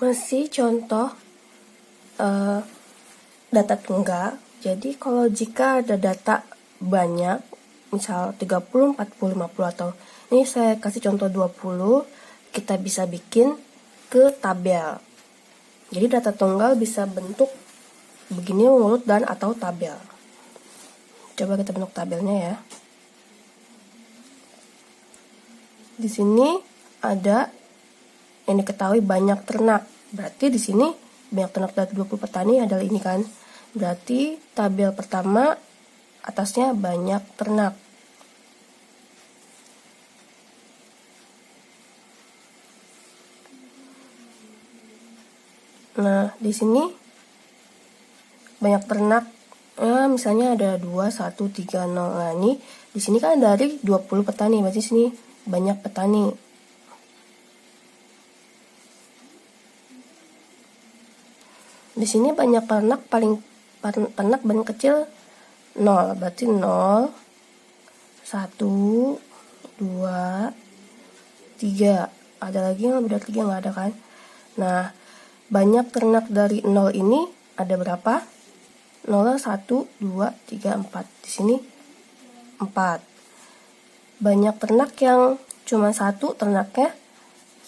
Masih contoh data tunggal. Jadi kalau jika ada data banyak, misal 30, 40, 50 atau ini saya kasih contoh 20, kita bisa bikin ke tabel. Jadi data tunggal bisa bentuk begini, urut dan atau tabel. Coba kita bentuk tabelnya ya. Di sini ada yang diketahui banyak ternak. Berarti di sini banyak ternak dari 20 petani adalah ini kan. Berarti tabel pertama atasnya banyak ternak. Nah, di sini banyak ternak. Misalnya ada 2, 1, 3, 0. Nah, ini di sini kan dari 20 petani, berarti sini banyak petani. Di sini banyak ternak paling kecil 0, berarti 0, 1, 2, 3. Ada lagi yang lebih dari 3? Nggak ada kan? Nah, banyak ternak dari 0 ini ada berapa? 0, 1, 2, 3, 4. Di sini 4. Banyak ternak yang cuma 1 ternaknya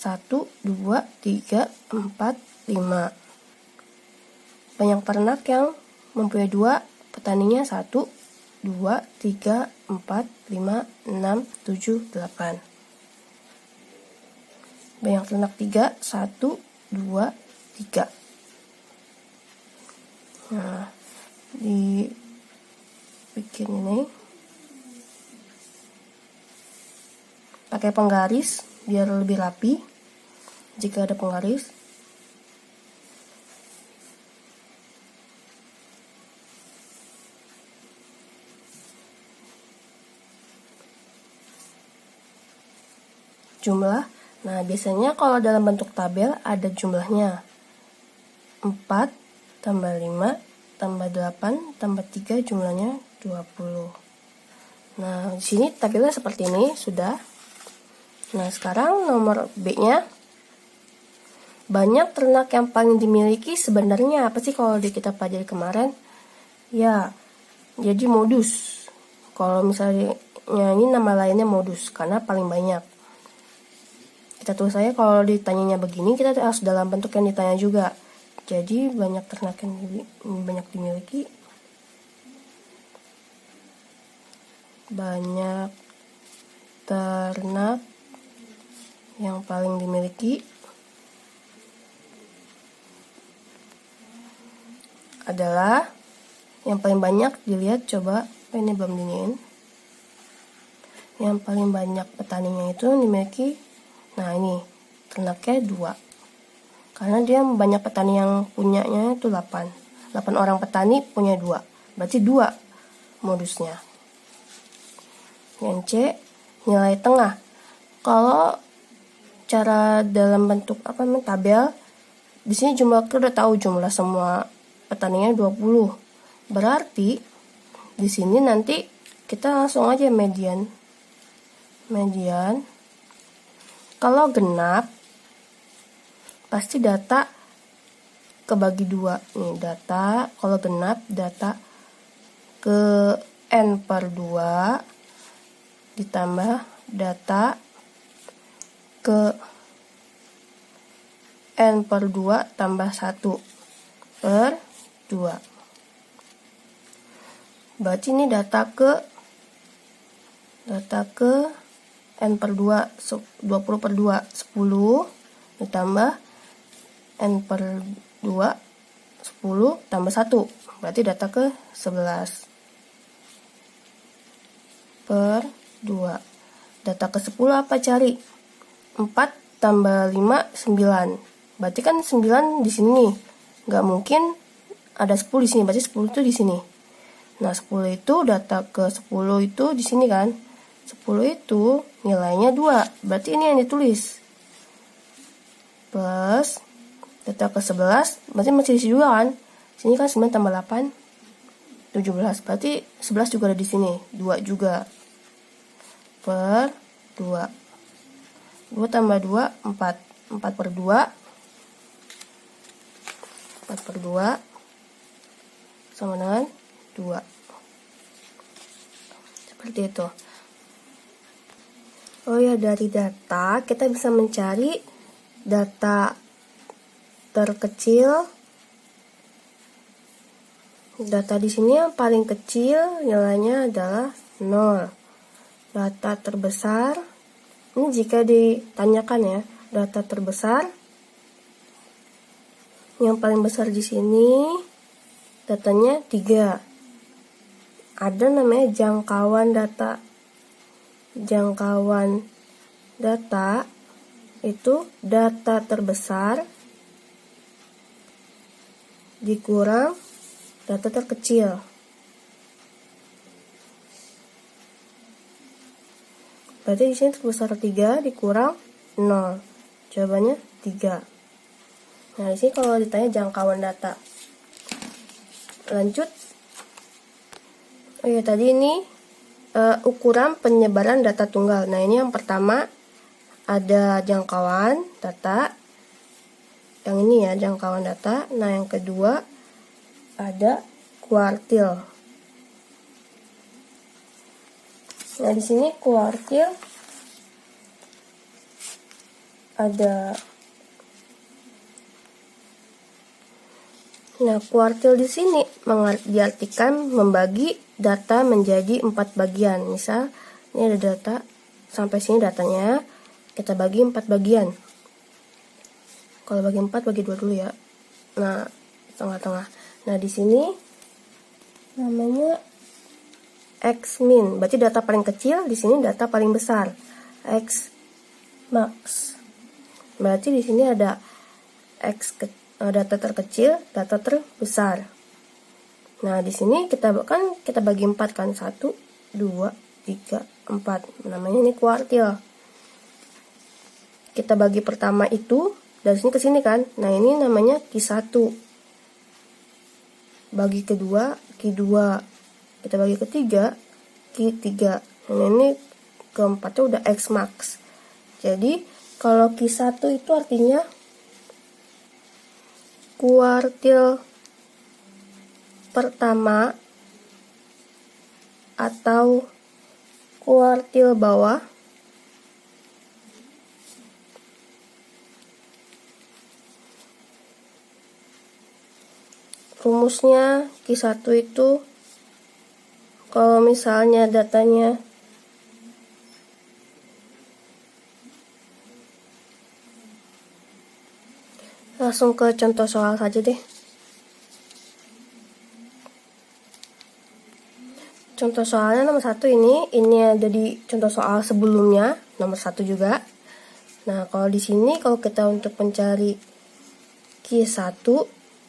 1, 2, 3, 4, 5. Banyak ternak yang mempunyai 2, petaninya 1, 2, 3, 4, 5, 6, 7, 8. Banyak ternak 3, 1, 2, 3. Nah, dibikin ini pakai penggaris biar lebih rapi jika ada penggaris. Jumlah. Nah, biasanya kalau dalam bentuk tabel ada jumlahnya. 4 tambah 5 tambah 8 tambah 3 jumlahnya 20. Nah, di sini tabelnya seperti ini sudah. Nah, sekarang nomor B-nya. Banyak ternak yang paling dimiliki sebenarnya apa sih kalau kita pelajari kemarin? Ya, jadi modus. Kalau misalnya ini nama lainnya modus karena paling banyak. Kita tulis saja kalau ditanyanya begini, kita harus dalam bentuk yang ditanya juga. Jadi banyak ternak yang banyak dimiliki. Banyak ternak yang paling dimiliki adalah yang paling banyak dilihat, coba ini belum diniin. Yang paling banyak petaninya itu dimiliki. Nah, ini ternaknya 2. Karena dia banyak petani yang punyanya itu 8. 8 orang petani punya 2. Berarti 2 modusnya. Yang C, nilai tengah. Kalau cara dalam bentuk tabel, di sini jumlah kita udah tahu jumlah semua petaninya 20. Berarti di sini nanti kita langsung aja median. Kalau genap pasti data kebagi 2. Nih data kalau genap data ke n per 2 ditambah data ke n per 2 tambah 1 per 2. Berarti ini data ke n per 2, 20 per 2, 10 ditambah n per 2, 10 tambah 1. Berarti data ke 11 per 2. Data ke 10 apa cari? 4 tambah 5, 9. Berarti kan 9 di sini nih. Nggak mungkin ada 10 di sini, berarti 10 itu di sini. Nah, 10 itu data ke 10 itu di sini kan. 10 itu nilainya 2. Berarti ini yang ditulis. Plus data ke 11, berarti masih isi 2 kan. Sini kan 9 tambah 8, 17. Berarti 11 juga ada di sini. 2 juga. Per 2. 2 tambah 2, 4. 4 per 2, 4/2 sama dengan 2. Seperti itu. Oh ya, dari data kita bisa mencari data terkecil. Data di sini yang paling kecil nilainya adalah 0. Data terbesar, ini jika ditanyakan ya, data terbesar yang paling besar di sini datanya 3. Ada namanya jangkauan data. Jangkauan data itu data terbesar dikurang data terkecil. Berarti di sini terbesar 3 dikurang 0. Jawabannya 3. Nah, di sini kalau ditanya jangkauan data. Lanjut. Oh ya, tadi ini ukuran penyebaran data tunggal. Nah, ini yang pertama ada jangkauan data. Yang ini ya, jangkauan data. Nah, yang kedua ada kuartil. Nah, di sini kuartil ada. Nah, kuartil di sini diartikan membagi data menjadi 4 bagian. Misal, ini ada data sampai sini datanya, kita bagi 4 bagian. Kalau bagi 4 bagi 2 dulu ya. Nah, tengah-tengah. Nah, di sini namanya X min, berarti data paling kecil, di sini data paling besar. X max. Berarti di sini ada data terkecil, data terbesar. Nah, di sini kita bagi 4 kan, 1, 2, 3, 4. Namanya ini kuartil. Kita bagi pertama itu dari sini ke sini kan. Nah, ini namanya Q1. Bagi kedua Q2. Kita bagi ketiga Q3. Dan ini keempatnya udah X max. Jadi kalau Q1 itu artinya kuartil pertama atau kuartil bawah. Rumusnya Q1 itu kalau misalnya datanya langsung ke contoh soal saja deh. Contoh soalnya nomor 1 ini ada di contoh soal sebelumnya, nomor 1 juga. Nah, kalau di sini kalau kita untuk mencari Q1,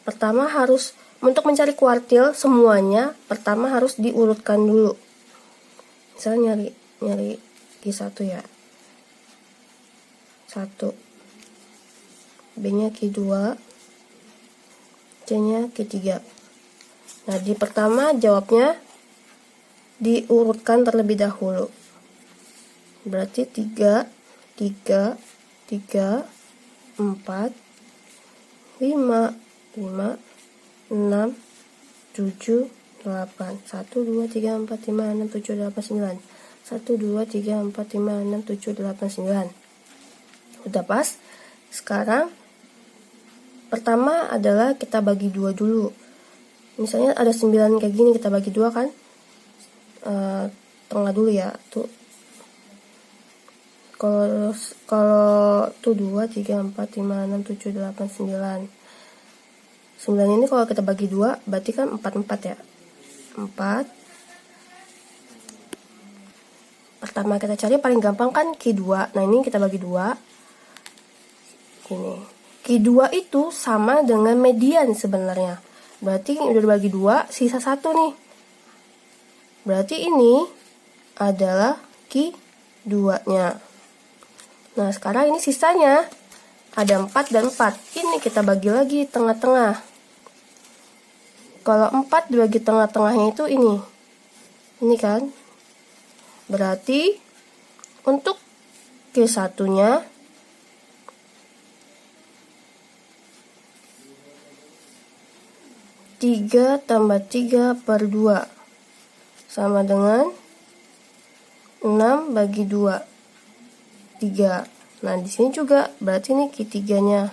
pertama harus untuk mencari kuartil semuanya, pertama harus diurutkan dulu. Misalnya nyari Q1 ya. 1. B-nya Q2. C-nya Q3. Nah, di pertama jawabnya diurutkan terlebih dahulu. Berarti 3, 3, 3, 4, 5, 5, 6, 7, 8. 1, 2, 3, 4, 5, 6, 7, 8, 9. 1, 2, 3, 4, 5, 6, 7, 8, 9. Udah pas. Sekarang pertama adalah kita bagi 2 dulu. Misalnya ada 9 kayak gini, kita bagi 2 kan. Tengah dulu ya. Tuh. Kalau tuh 2, 3, 4, 5, 6, 7, 8, 9. 9 ini kalau kita bagi 2 berarti kan 4 ya. 4. Pertama kita cari paling gampang kan Q2. Nah, ini kita bagi 2. Ini. Q2 itu sama dengan median sebenarnya. Berarti udah dibagi 2, sisa 1 nih. Berarti ini adalah Q2-nya. Nah, sekarang ini sisanya ada 4 dan 4. Ini kita bagi lagi tengah-tengah. Kalau 4 dibagi tengah-tengahnya itu ini. Ini kan. Berarti untuk Q1-nya 3 tambah 3 per 2 sama dengan 6 bagi 2, 3. Nah, di sini juga berarti ini Q3-nya.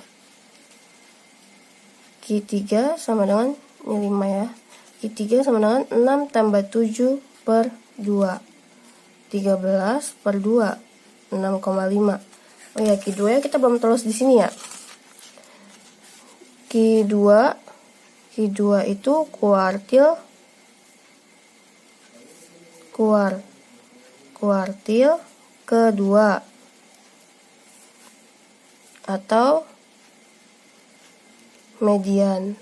Q3 sama dengan, ini 5 ya. Q3 sama dengan 6 tambah 7 per 2. 13 per 2, 6,5. Oh ya, Q2 kita belum terus di sini ya. Q2 itu kuartil kedua atau median.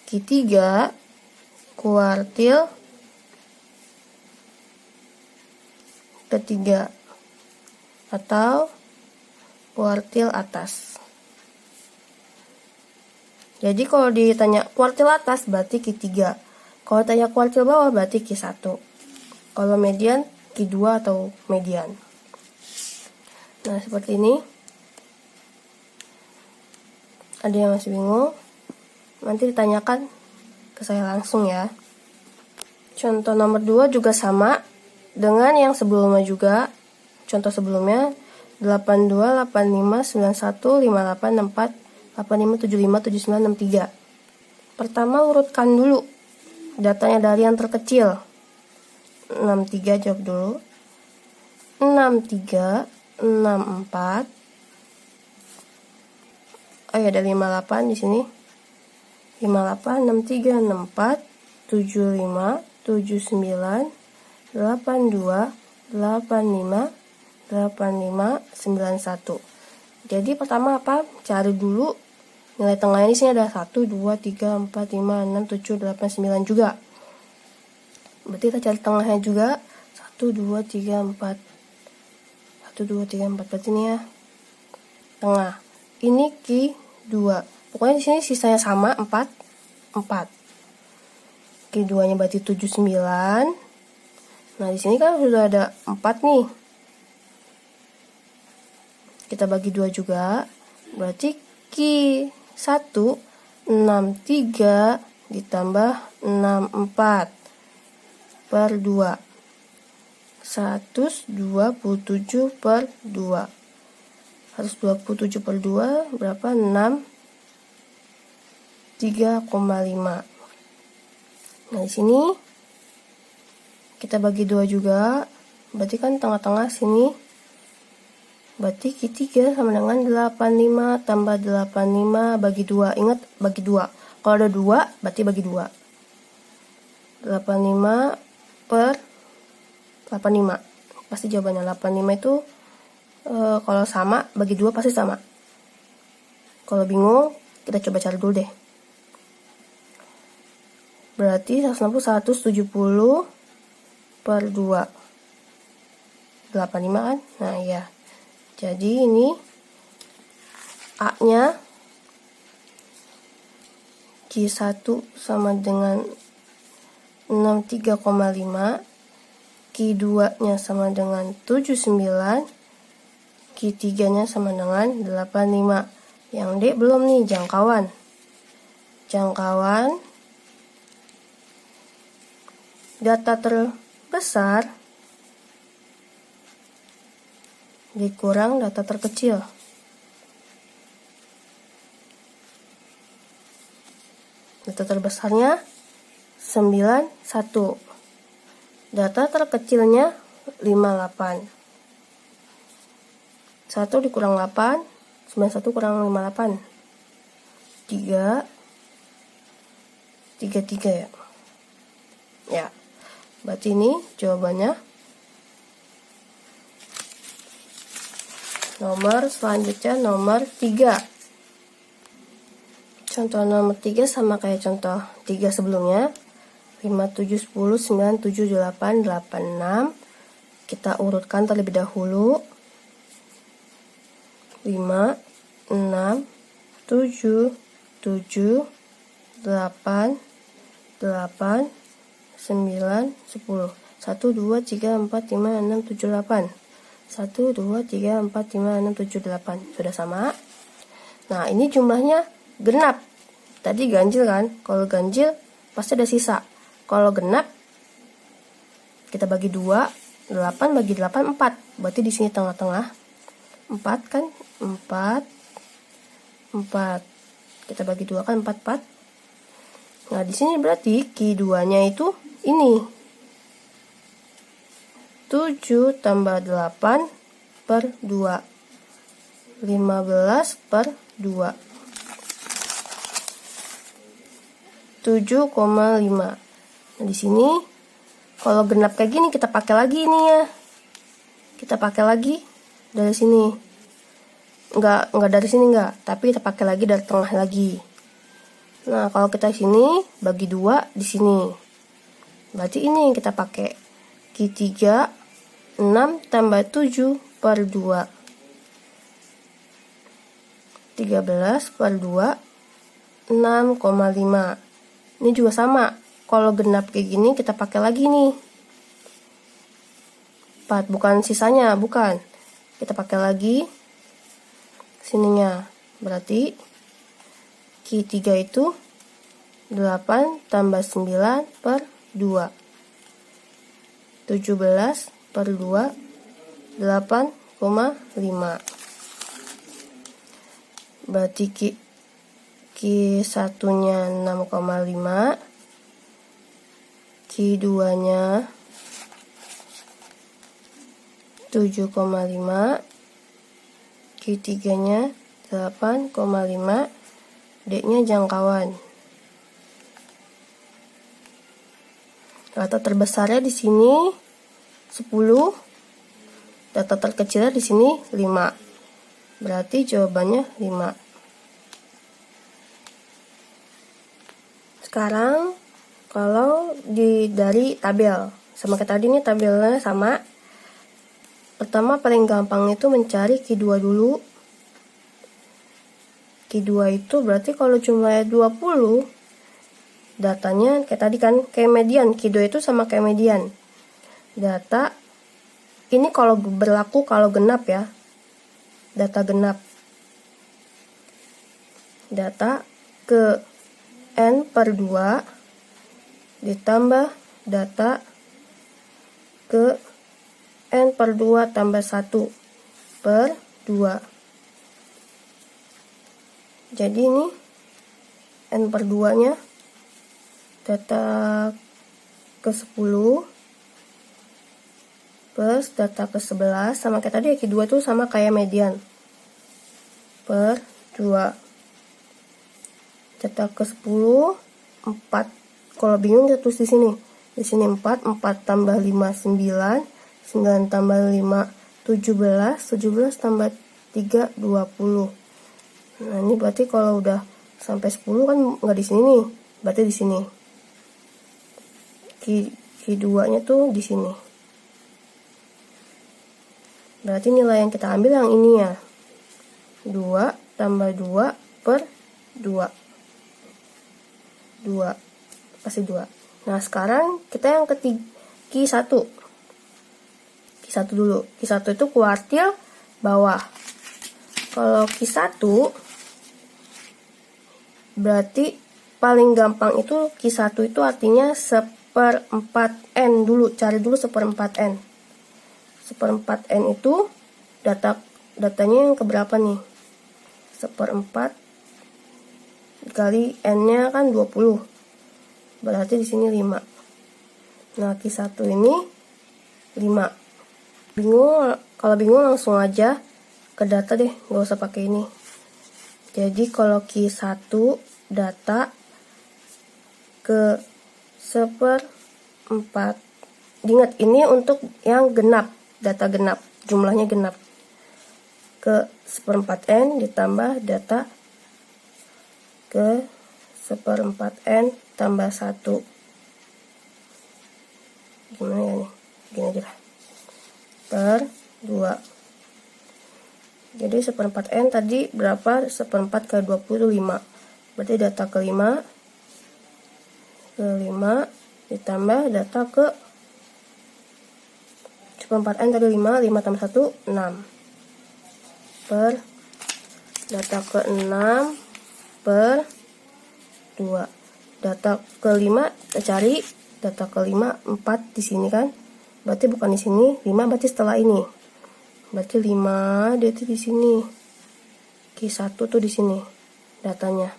Q3 kuartil ketiga atau kuartil atas. Jadi kalau ditanya kuartil atas berarti Q3. Kalau tanya kuartil bawah berarti Q1. Kalau median Q2 atau median. Nah, seperti ini. Ada yang masih bingung? Nanti ditanyakan ke saya langsung ya. Contoh nomor 2 juga sama dengan yang sebelumnya juga. Contoh sebelumnya 82, 85, 91, 58, 64, 85, 75, 79, 63. Pertama urutkan dulu datanya dari yang terkecil. 63 jawab dulu. 63, 64. Oh ya, ada 58 di sini. 58, 63, 64, 75, 79, 82, 85, 85, 91. Jadi pertama apa? Cari dulu nilai tengahnya. Di sini ada 1, 2, 3, 4, 5, 6, 7, 8, 9 juga. Berarti kita cari tengahnya juga. 1, 2, 3, 4. 1, 2, 3, 4. Berarti ini ya. Tengah. Ini Q2. Pokoknya di sini sisanya sama 4. Q2-nya berarti 79. Nah, di sini kan sudah ada 4 nih. Kita bagi 2 juga. Berarti Q1 63 ditambah 64 per 2. 127 per 2. 127 per 2 berapa? 6. 3,5. Nah, di sini kita bagi 2 juga. Berarti kan tengah-tengah sini. Berarti Q3 sama dengan 85 tambah 85 bagi 2. Ingat bagi 2. Kalau ada 2 berarti bagi 2. 85 per 85. Pasti jawabannya 85 itu kalau sama bagi 2 pasti sama. Kalau bingung kita coba cari dulu deh. Berarti 170 per 2. 85 kan? Nah, iya. Jadi ini A-nya Q1 sama dengan 63,5. Q2-nya sama dengan 79. Q3-nya sama dengan 85. Yang D belum nih, jangkauan. Jangkauan data terbesar dikurang data terkecil. Data terbesarnya 91. Data terkecilnya 58. 1 dikurang 8, 91 kurang 58. 3, 33 ya. Ya, berarti ini jawabannya. Nomor selanjutnya nomor 3. Contoh nomor 3 sama kayak contoh 3 sebelumnya. 5, 7, 10, 9, 7, 8, 8, 6. Kita urutkan terlebih dahulu. 5, 6, 7, 7, 8, 8, 9, 10. 1, 2, 3, 4, 5, 6, 7, 8. 1, 2, 3, 4, 5, 6, 7, 8. Sudah sama. Nah, ini jumlahnya genap. tadi ganjil kan, kalau ganjil pasti ada sisa. Kalau genap kita bagi 2, 8 bagi 8 4. Berarti di sini tengah-tengah 4 kan, 4. Kita bagi 2 kan 4. Nah, di sini berarti Q2-nya itu ini. 7 tambah 8 per 2. 15 per 2. 7,5. Nah, di sini kalau genap kayak gini kita pakai lagi ini ya. Kita pakai lagi dari sini. Enggak dari sini enggak, tapi kita pakai lagi dari tengah lagi. Nah, kalau kita sini bagi 2 di sini. Berarti ini yang kita pakai. Q3 6 tambah 7 per 2. 13 per 2 6,5. Ini juga sama. Kalau genap kayak gini kita pakai lagi nih 4, bukan sisanya, bukan. Kita pakai lagi sininya. Berarti Q3 itu 8 tambah 9 per 2. 17 per 2 8,5. Berarti Q1 nya 6,5, Q2 nya 7,5, Q3 nya 8,5, D nya jangkauan. Data terbesarnya di sini 10, data terkecilnya di sini 5. Berarti jawabannya 5. Sekarang kalau dari tabel, sama kayak tadi nih tabelnya sama. Pertama paling gampang itu mencari Q2 dulu. Q2 itu berarti kalau jumlahnya 20, datanya kayak tadi kan, kayak median. Q2 itu sama kayak median. Data ini kalau berlaku kalau genap ya. Data genap. Data ke N per 2 ditambah data ke N per 2 tambah 1 per 2. Jadi ini N per 2 nya data ke 10 plus data ke 11, sama kayak tadi ya, Q2 itu sama kayak median, per 2. Data ke 10 4. Kalau bingung kita tulis di sini. Di sini 4 tambah 5 9, 9 tambah 5 17, 17 tambah 3 20. Nah, ini berarti kalau udah sampai 10 kan nggak di sini nih. Berarti di sini. Q2-nya tuh di sini. Berarti nilai yang kita ambil yang ini ya. 2 tambah 2 per 2. 2. Pasti 2. Nah, sekarang kita yang ketiga, Q1. Q1 dulu. Q1 itu kuartil bawah. Kalau Q1 berarti paling gampang itu Q1 itu artinya 1/4N dulu. Cari dulu 1/4N. 1/4N itu datanya yang keberapa nih? 1/4 kali N-nya kan 20. Berarti di sini 5. Nah, Q1 ini 5. Kalau bingung langsung aja ke data deh, nggak usah pakai ini. Jadi kalau Q1 data ke 1/4. Ingat ini untuk yang genap, data genap, jumlahnya genap. Ke 1/4N ditambah data ke 1/4N tambah 1. Gimana ya nih? Gini aja lah. Per 2. Jadi 1/4N tadi berapa? 1/4 ke 20 itu 5. Berarti data ke 5 ditambah data ke 1/4N tadi 5 tambah 1 6. Per data ke 6 per 2. Data kelima kita cari, data kelima 4 di sini kan. Berarti bukan di sini, 5 berarti setelah ini. Berarti 5 dia itu di sini. Q1 tuh di sini datanya.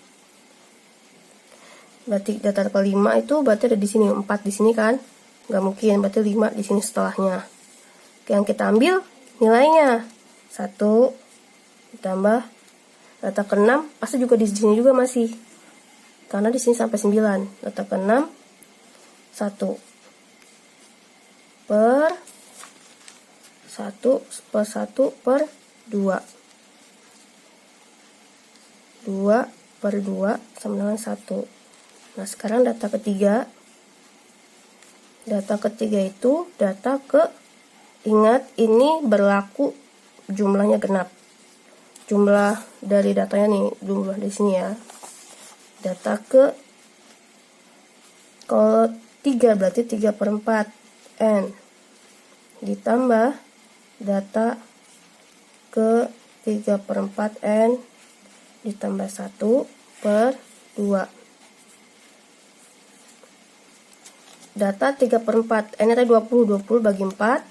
Berarti data kelima itu berarti ada di sini, 4 di sini kan? Nggak mungkin, berarti 5 di sini setelahnya. Oke, yang kita ambil nilainya 1 ditambah data ke-6 pasti juga di sini juga masih. Karena di sini sampai 9. Data ke-6 1 per 2. 2 per 2 sama dengan 1. Nah, sekarang data ketiga. Data ketiga itu data ingat ini berlaku jumlahnya genap. Jumlah dari datanya nih, jumlah di sini ya. Data kalau 3 berarti 3/4 N. Ditambah data 3/4 N ditambah 1/2. Data 3/4 N itu 20 bagi 4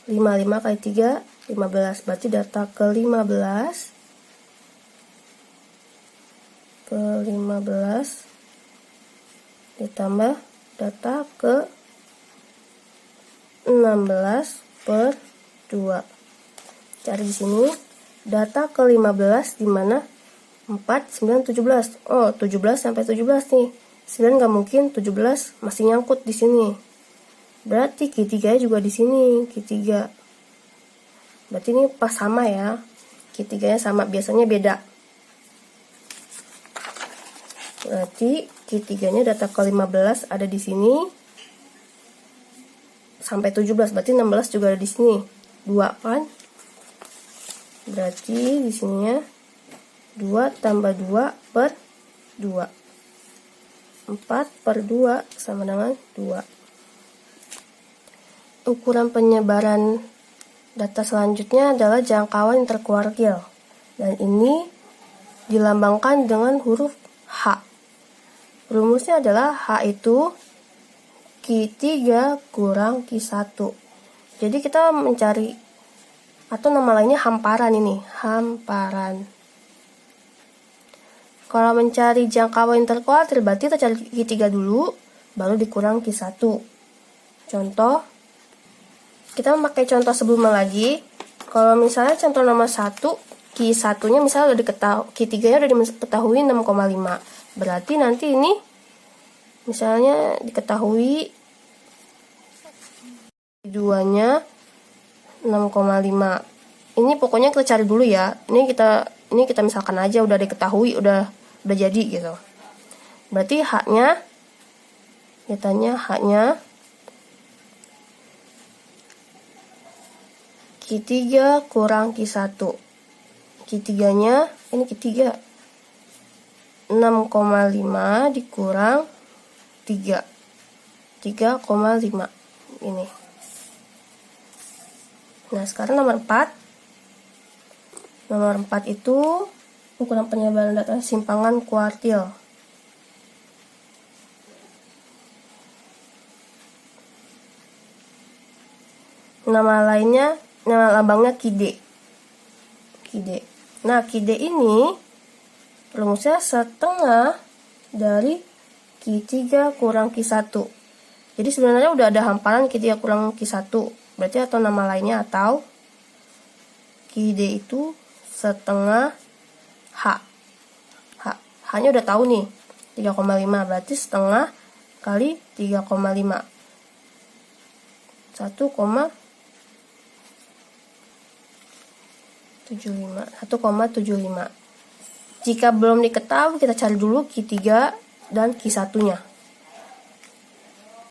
5 kali 3 15. Berarti data ke-15 ditambah data ke-16/2. Cari di sini data ke-15 di mana 4 9 17. Oh, 17 sampai 17 nih. 9 nggak mungkin, 17 masih nyangkut di sini. Berarti Q3 juga di sini, Q3. Berarti ini pas sama ya. Q3-nya sama, biasanya beda. Berarti Q3-nya data ke-15 ada di sini sampai 17. Berarti 16 juga ada di sini. 2 kan? Berarti di sininya 2 tambah 2 per 2. 4/2 sama dengan 2. Ukuran penyebaran data selanjutnya adalah jangkauan interkuartil. Dan ini dilambangkan dengan huruf H. Rumusnya adalah H itu Q3 kurang Q1. Jadi kita mencari, atau nama lainnya hamparan ini, hamparan. Kalau mencari jangkauan interkuartil berarti kita cari Q3 dulu, baru dikurang Q1. Contoh, kita memakai contoh sebelumnya lagi. Kalau misalnya contoh nomor 1, Q1-nya misalnya udah diketahui, Q3-nya udah diketahui 6,5. Berarti nanti ini misalnya diketahui Q2-nya 6,5. Ini pokoknya kita cari dulu ya. Ini kita misalkan aja udah diketahui, udah jadi gitu. Berarti H-nya Q3 kurang Q1. Q3-nya ini Q3 6,5 dikurang 3. 3,5 ini. Nah, sekarang nomor 4. Nomor 4 itu ukuran penyebaran data simpangan kuartil. Nama lambangnya QD. Nah, QD ini rumusnya setengah dari Q3 kurang Q1. Jadi sebenarnya udah ada hamparan Q3 kurang Q1. Berarti atau nama lainnya atau QD itu setengah H. H-nya udah tahu nih, 3,5. Berarti setengah kali 3,5. 1,75. Jika belum diketahui, kita cari dulu Q3 dan Q1-nya.